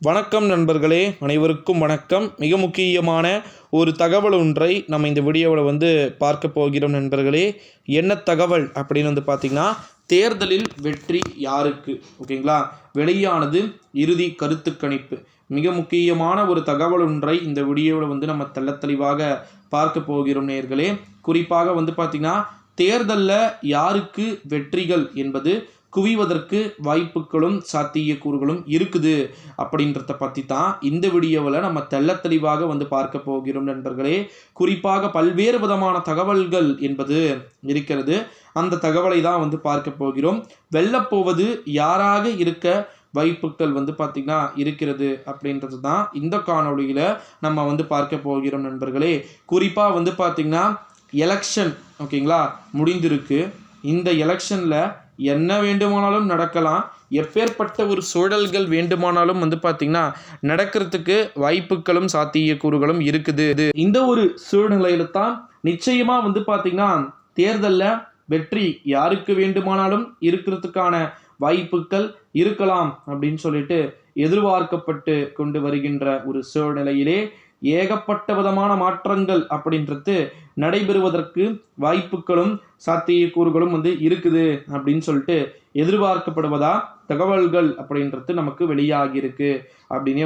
வணக்கம் நண்பர்களே, அனைவருக்கும் வணக்கம். மிக முக்கியமான ஒரு தகவல் ஒன்றை நம்ம இந்த வீடியோவில் பார்க்க போகிறோம் நண்பர்களே. என்ன தகவல் அப்படின்னு பார்த்திங்கன்னா, தேர்தலில் வெற்றி யாருக்கு, ஓகேங்களா? வெளியானது இறுதி கருத்து கணிப்பு. மிக முக்கியமான ஒரு தகவல் ஒன்றை இந்த வீடியோவில் நம்ம தெளிவாக பார்க்க போகிறோம் நேயர்களே. குறிப்பாக பார்த்திங்கன்னா, தேர்தலில் யாருக்கு வெற்றிகள் என்பது குவிவதற்கு வாய்ப்புகளும் சாத்தியக்கூறுகளும் இருக்குது அப்படின்றத பற்றி தான் இந்த வீடியோவில் நம்ம தெளிவாக பார்க்க போகிறோம் நண்பர்களே. குறிப்பாக பல்வேறு விதமான தகவல்கள் என்பது இருக்கிறது. அந்த தகவலை தான் பார்க்க போகிறோம். வெல்லப்போவது யாராக இருக்க வாய்ப்புகள் பார்த்திங்கன்னா இருக்கிறது அப்படின்றது தான் இந்த காணொலியில் நம்ம பார்க்க போகிறோம் நண்பர்களே. குறிப்பாக பார்த்திங்கன்னா எலெக்ஷன், ஓகேங்களா, முடிந்திருக்கு. இந்த எலெக்ஷனில் என்ன வேண்டுமானாலும் நடக்கலாம். எப்பேற்பட்ட ஒரு சூழல்கள் வேண்டுமானாலும் பார்த்திங்கன்னா நடக்கிறதுக்கு வாய்ப்புகளும் சாத்தியக்கூறுகளும் இருக்குது. இந்த ஒரு சூழ்நிலையில தான் நிச்சயமாக பார்த்திங்கன்னா தேர்தலில் வெற்றி யாருக்கு வேண்டுமானாலும் இருக்கிறதுக்கான வாய்ப்புகள் இருக்கலாம் அப்படின்னு சொல்லிட்டு எதிர்பார்க்கப்பட்டு கொண்டு வருகின்ற ஒரு சூழ்நிலையிலே ஏகப்பட்ட விதமான மாற்றங்கள் அப்படின்றது நடைபெறுவதற்கு வாய்ப்புகளும் சாத்தியக்கூறுகளும் இருக்குது அப்படின்னு சொல்லிட்டு எதிர்பார்க்கப்படுவதா தகவல்கள் அப்படின்றது நமக்கு வெளியாகியிருக்கு அப்படின்னே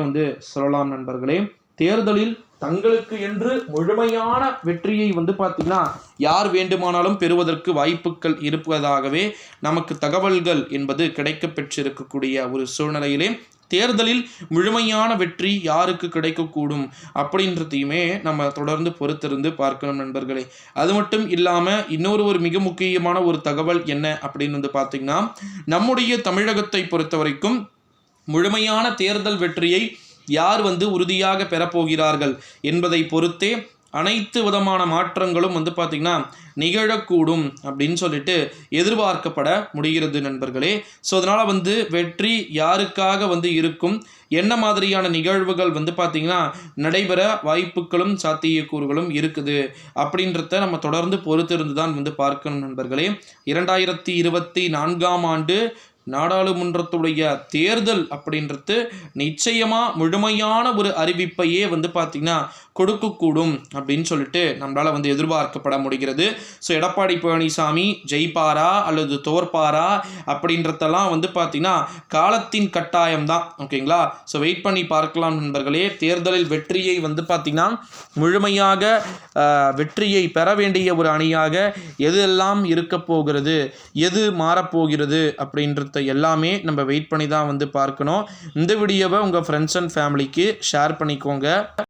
சொல்லலாம் நண்பர்களே. தேர்தலில் தங்களுக்கு என்று முழுமையான வெற்றியை பார்த்தீங்கன்னா யார் வேண்டுமானாலும் பெறுவதற்கு வாய்ப்புகள் இருப்பதாகவே நமக்கு தகவல்கள் என்பது கிடைக்க பெற்றிருக்கக்கூடிய ஒரு சூழ்நிலையிலே தேர்தலில் முழுமையான வெற்றி யாருக்கு கிடைக்கக்கூடும் அப்படின்றதையுமே நம்ம தொடர்ந்து பொறுத்திருந்து பார்க்கணும் நண்பர்களே. அது மட்டும் இல்லாமல் இன்னொரு மிக முக்கியமான ஒரு தகவல் என்ன அப்படின்னு பார்த்தீங்கன்னா, நம்முடைய தமிழகத்தை பொறுத்த வரைக்கும் முழுமையான தேர்தல் வெற்றியை யார் உறுதியாக பெறப்போகிறார்கள் என்பதை பொறுத்தே அனைத்து விதமான மாற்றங்களும் பார்த்திங்கன்னா நிகழக்கூடும் அப்படின்னு சொல்லிட்டு எதிர்பார்க்கப்பட முடிகிறது நண்பர்களே. ஸோ அதனால் வெற்றி யாருக்காக இருக்கும், என்ன மாதிரியான நிகழ்வுகள் பார்த்திங்கன்னா நடைபெற வாய்ப்புகளும் சாத்தியக்கூறுகளும் இருக்குது அப்படின்றத நம்ம தொடர்ந்து பொறுத்திருந்து தான் பார்க்கணும் நண்பர்களே. 2024ஆம் ஆண்டு நாடாளுமன்றத்துடைய தேர்தல் அப்படின்றது நிச்சயமாக முழுமையான ஒரு அறிவிப்பையே பார்த்திங்கன்னா கொடுக்கக்கூடும் அப்படின்னு சொல்லிட்டு நம்மளால் எதிர்பார்க்கப்பட முடிகிறது. ஸோ எடப்பாடி பழனிசாமி ஜெயிப்பாரா அல்லது தோற்பாரா அப்படின்றதெல்லாம் பார்த்திங்கன்னா காலத்தின் கட்டாயம் தான், ஓகேங்களா? ஸோ வெயிட் பண்ணி பார்க்கலாம் நண்பர்களே. தேர்தலில் வெற்றியை பார்த்திங்கன்னா முழுமையாக வெற்றியை பெற வேண்டிய ஒரு அணியாக எதெல்லாம் இருக்க போகிறது, எது மாறப்போகிறது அப்படின்றத எல்லாமே நம்ம வெயிட் பண்ணி தான் பார்க்கணும். இந்த வீடியோவை உங்கள் ஃப்ரெண்ட்ஸ் அண்ட் ஃபேமிலிக்கு ஷேர் பண்ணிக்கோங்க.